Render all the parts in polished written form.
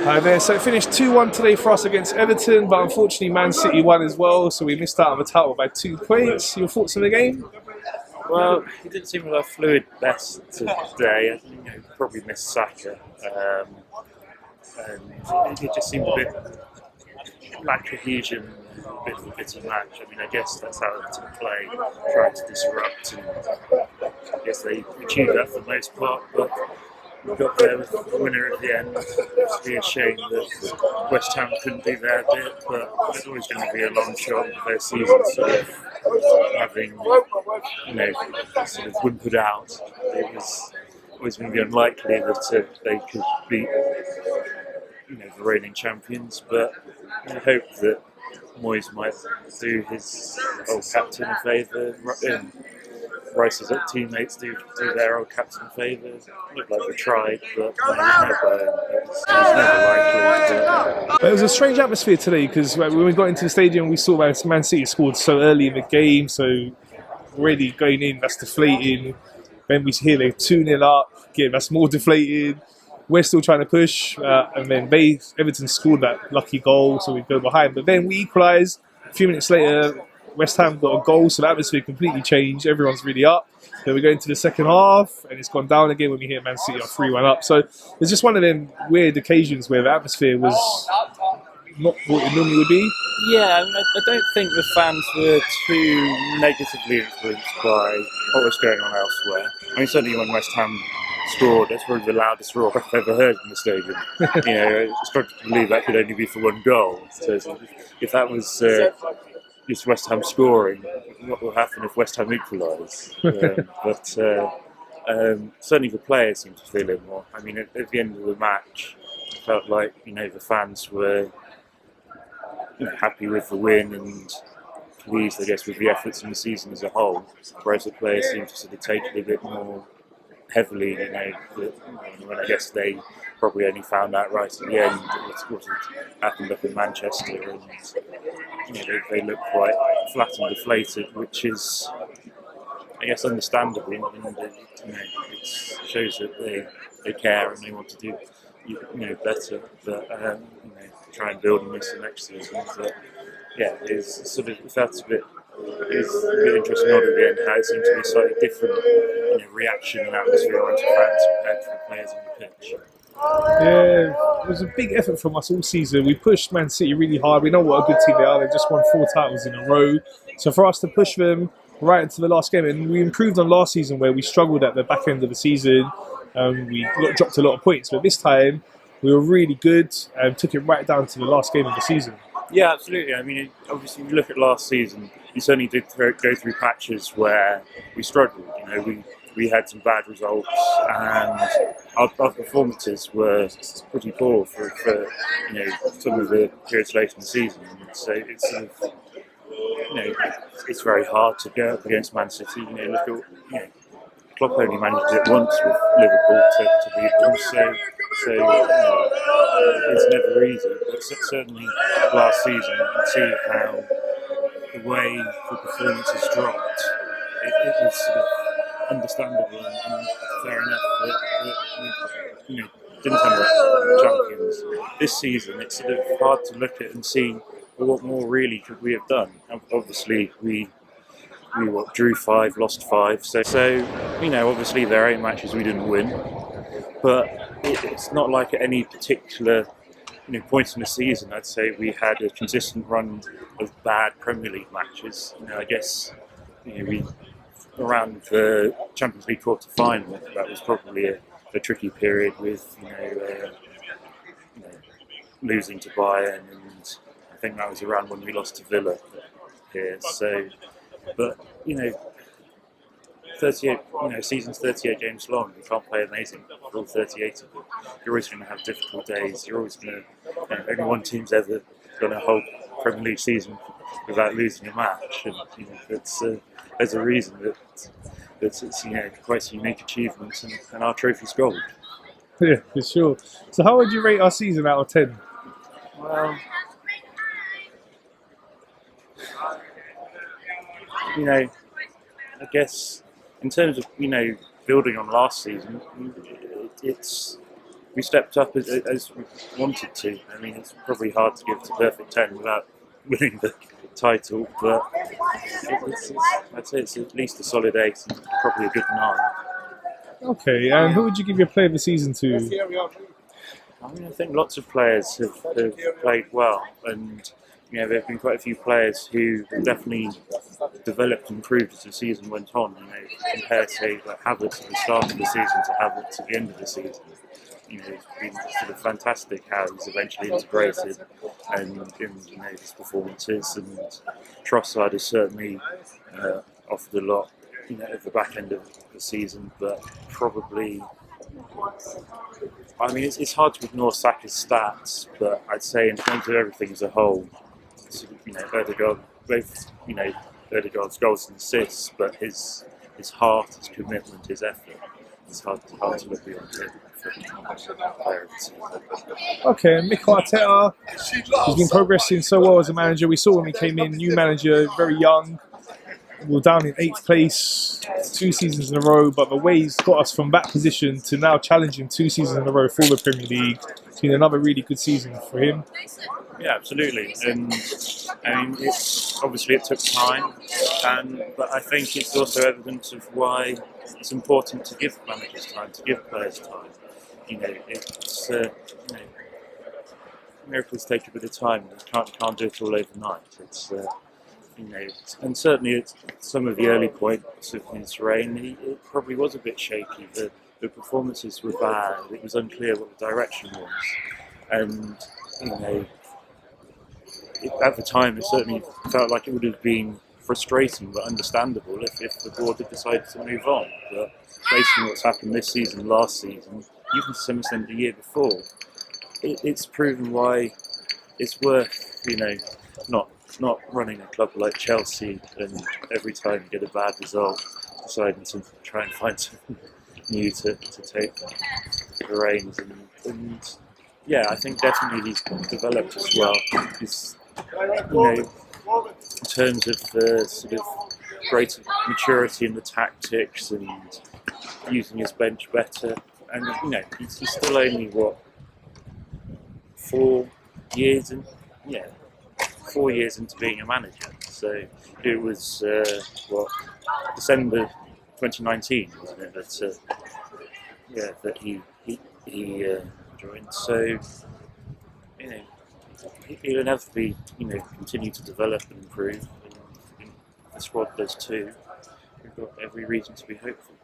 Hi there. So it finished 2-1 today for us against Everton, but unfortunately Man City won as well, so we missed out on the title by 2 points. Your thoughts on the game? Well, it didn't seem like fluid best today. I think he probably missed Saka, and it just seemed a bit lack cohesion, a bit of a bitter match. I mean, I guess that's how Everton play, trying to disrupt, and I guess they achieved that for the most part. But we got there with the winner at the end. It's really a shame that West Ham couldn't be there a bit, but it's always going to be a long shot of their season, sort of having, sort of whimpered out. It was always going to be unlikely that they could beat, the reigning champions, but I hope that Moyes might do his old captain a favour. Rice's teammates do their old captain a favour. Looked like they tried, but it was never likely. But it was a strange atmosphere today because when we got into the stadium, we saw Man City scored so early in the game, so already going in, that's deflating. Then we hear they're 2-0 up, again, that's more deflating. We're still trying to push, and then Everton scored that lucky goal, so we go behind. But then we equalised. A few minutes later, West Ham got a goal, so the atmosphere completely changed. Everyone's really up. Then we go into the second half, and it's gone down again when we hear Man City are 3-1 up. So it's just one of them weird occasions where the atmosphere was not what it normally would be. Yeah, I don't think the fans were too negatively influenced by what was going on elsewhere. I mean, certainly when West Ham scored, that's probably the loudest roar I've ever heard in the stadium. I struggle to believe that could only be for one goal. So if that was just West Ham scoring, what will happen if West Ham equalise? But certainly the players seemed to feel it more. I mean, at the end of the match, it felt like the fans were happy with the win and pleased, I guess, with the efforts in the season as a whole. Whereas the players seemed to sort of take it a bit more heavily, when I guess they probably only found out right at the end what had happened up in Manchester, and they look quite flat and deflated, which is, I guess, understandable, and it shows that they care and they want to do better, but try and build on this the next season. But it's sort of felt a bit. It's a bit interesting at the end how it seemed to be a slightly different reaction and atmosphere onto fans compared to the players on the pitch. Yeah, it was a big effort from us all season. We pushed Man City really hard. We know what a good team they are. They've just won 4 titles in a row. So for us to push them right into the last game, and we improved on last season where we struggled at the back end of the season. We dropped a lot of points, but this time we were really good and took it right down to the last game of the season. Yeah, absolutely. I mean, obviously, if you look at last season, we certainly did go through patches where we struggled. We had some bad results, and our performances were pretty poor for some of the periods late in the season. So it's sort of, it's very hard to go up against Man City. Look at Klopp only managed it once with Liverpool to beat them. So it's never easy. But certainly last season, you can see how the way the performances dropped. It was sort of understandable and fair enough that we didn't end up champions. This season, it's sort of hard to look at and see what more really could we have done. Obviously, we drew 5, lost 5. So obviously there are 8 matches we didn't win, but it's not like at any particular point in the season I'd say we had a consistent run of bad Premier League matches. I guess we around the Champions League quarter final, that was probably a tricky period with losing to Bayern, and I think that was around when we lost to Villa here. So, but 38, season's 38 games long. You can't play amazing for all 38 of them. You're always going to have difficult days. You're always going to. Only one team's ever done a whole Premier League season without losing a match, and there's a reason that it's quite a unique achievement, and our trophy's gold. Yeah, for sure. So how would you rate our season out of 10? Well, I guess in terms of building on last season, it's we stepped up as we wanted to. I mean, it's probably hard to give it a perfect 10 without winning the title, but I'd say it's at least a solid 8 and probably a good 9. Okay, and who would you give your player of the season to? I mean, I think lots of players have played well, and there have been quite a few players who definitely developed and improved as the season went on. Compared to like Havertz at the start of the season to Havertz at the end of the season, it's been sort of fantastic how he's eventually integrated and his performances. And Trossard has certainly offered a lot, at the back end of the season, but probably. I mean, it's hard to ignore Saka's stats, but I'd say in terms of everything as a whole, Odegaard, both Odegaard's goals and assists, but his heart, his commitment, his effort, it's hard to look beyond him. Okay, and Mikel Arteta, he's been progressing so well as a manager. We saw when he came in, new manager, very young. We're down in 8th place 2 seasons in a row, but the way he's got us from that position to now challenging 2 seasons in a row for the Premier League, it's been another really good season for him. Yeah, absolutely. And I mean, obviously it took time, but I think it's also evidence of why it's important to give managers time, to give players time. It's miracles take a bit of time. You can't do it all overnight. It's and certainly at some of the early points of his reign, it probably was a bit shaky. The performances were bad. It was unclear what the direction was, and at the time, it certainly felt like it would have been frustrating but understandable if the board had decided to move on. But based on what's happened this season, last season, even to some extent the year before, it's proven why it's worth, not running a club like Chelsea and every time you get a bad result, deciding to try and find something new to take the reins. And yeah, I think definitely he's developed as well. In terms of the sort of greater maturity in the tactics and using his bench better. And he's still only 4 years in, 4 years into being a manager. So it was December 2019, wasn't it? That he joined. So he'll inevitably continue to develop and improve, and the squad does too. We've got every reason to be hopeful.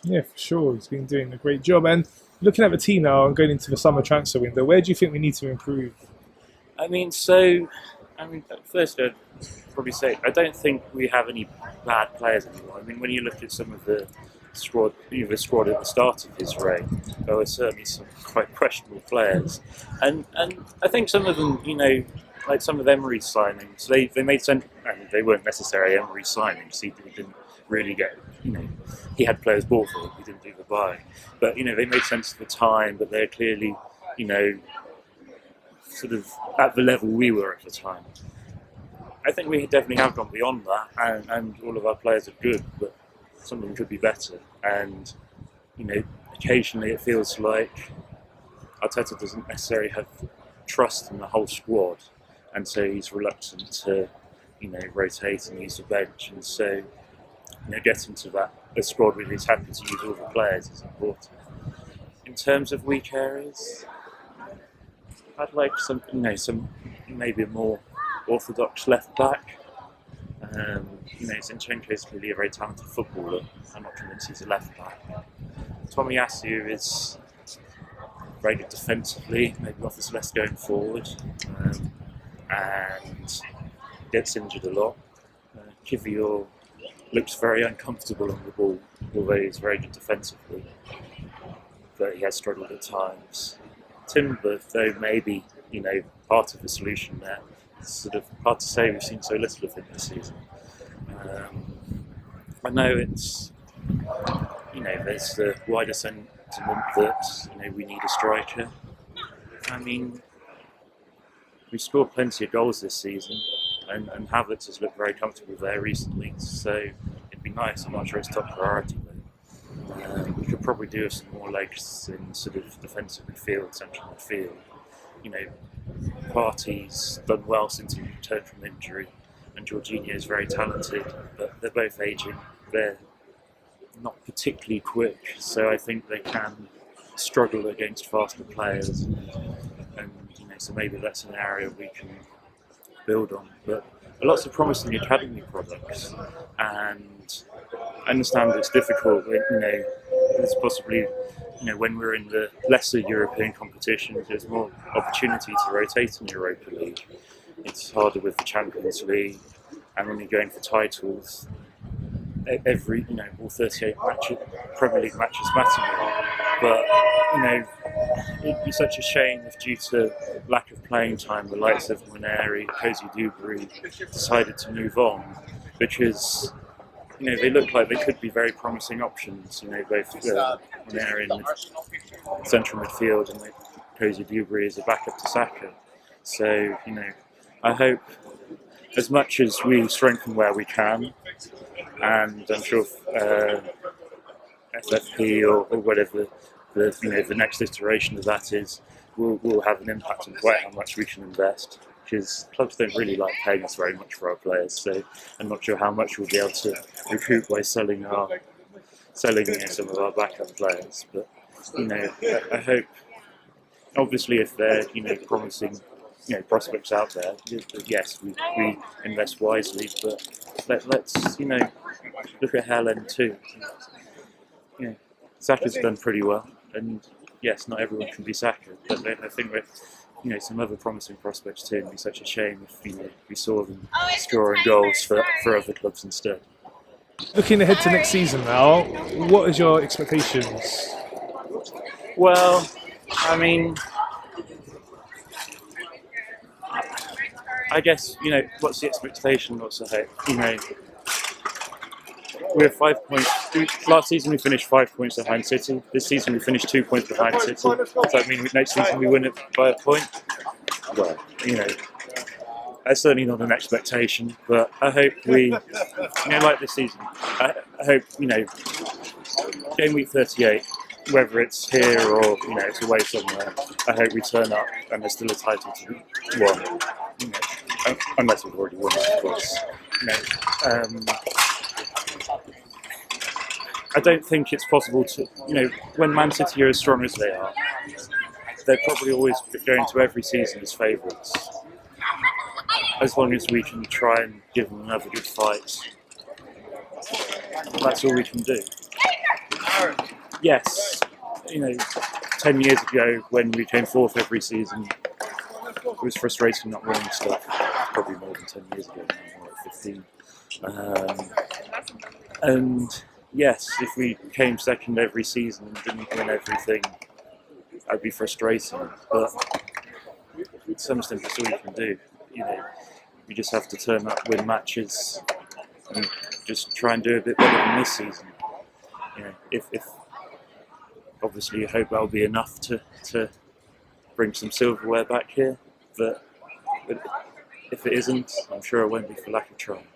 Yeah, for sure. He's been doing a great job. And looking at the team now and going into the summer transfer window, where do you think we need to improve? First I'd probably say I don't think we have any bad players anymore. I mean, when you look at some of the squad at the start of his reign, there were certainly some quite questionable players, and I think some of them, like some of Emery's signings, they made sense. And they weren't necessarily Emery's signings. He didn't really get, he had players bought for him. He didn't do the buying, but they made sense at the time. But they're clearly, sort of at the level we were at the time. I think we definitely have gone beyond that, and all of our players are good, but some of them could be better. And occasionally it feels like Arteta doesn't necessarily have trust in the whole squad, and so he's reluctant to rotate and use the bench. And so getting to that a squad where he's happy to use all the players is important. In terms of weak areas, I'd like some maybe a more orthodox left back. Zinchenko is clearly a very talented footballer. I'm not convinced he's a left back. Tomiyasu is very good defensively, maybe offers less going forward, and gets injured a lot. Kivior looks very uncomfortable on the ball, although he's very good defensively, but he has struggled at times. Timber, though, maybe part of the solution there. It's sort of hard to say. We've seen so little of him this season. I know it's there's the wider sentiment that we need a striker. I mean, we scored plenty of goals this season, and Havertz has looked very comfortable there recently. So it'd be nice. I'm not sure it's top priority though. We could probably do with some more legs in sort of defensive midfield, central midfield. You know, Partey's done well since he returned from injury, and Jorginho is very talented, but they're both aging. They're not particularly quick, so I think they can struggle against faster players. And you know, so maybe that's an area we can build on. But lots of promising academy products, and I understand it's difficult. You know, it's possibly, you know, when we're in the lesser European competitions, there's more opportunity to rotate in the Europa League. It's harder with the Champions League, and when you're going for titles, every, you know, all 38 matches, Premier League matches matter more. But you know, it'd be such a shame if, due to lack of playing time, the likes of Muneri, Cozy Dubry decided to move on, because you know, they look like they could be very promising options. You know, both Muneri in the central midfield and Cozy Dubry as a backup to Saka. So you know, I hope, as much as we strengthen where we can, and I'm sure FFP or whatever the next iteration of that is, will have an impact on quite how much we can invest. Because clubs don't really like paying us very much for our players, so I'm not sure how much we'll be able to recoup by selling some of our backup players. But you know, I hope, obviously, if they're, you know, promising, you know, prospects out there, yes, we invest wisely. But let's, you know, look at Haaland too. You know, Saka's done pretty well, and yes, not everyone can be Saka, but I think that, you know, some other promising prospects too. It'd be such a shame if, you know, we saw them scoring goals for other clubs instead. Looking ahead to next season now, what is your expectations? Well, I mean, I guess, you know, what's the expectation? What's the hope? You know, we're 5 points. Last season we finished 5 points behind City. This season we finished 2 points behind City. Does that mean next season we win it by a point? Well, you know, that's certainly not an expectation. But I hope we, you know, like this season, I hope, you know, game week 38, whether it's here or, you know, it's away somewhere, I hope we turn up and there's still a title to be won. You know, unless we've already won it, of course. You know, I don't think it's possible to, you know, when Man City are as strong as they are, they're probably always going to every season as favourites. As long as we can try and give them another good fight, that's all we can do. Yes, you know, 10 years ago when we came fourth every season, it was frustrating not winning stuff. Probably more than 10 years ago, more like 15. And yes, if we came second every season and didn't win everything, that'd be frustrating. But to some extent, that's all you can do. You know, we just have to turn up, win matches, and just try and do a bit better than this season. You know, if obviously, I hope that'll be enough to bring some silverware back here. But if it isn't, I'm sure it won't be for lack of trying.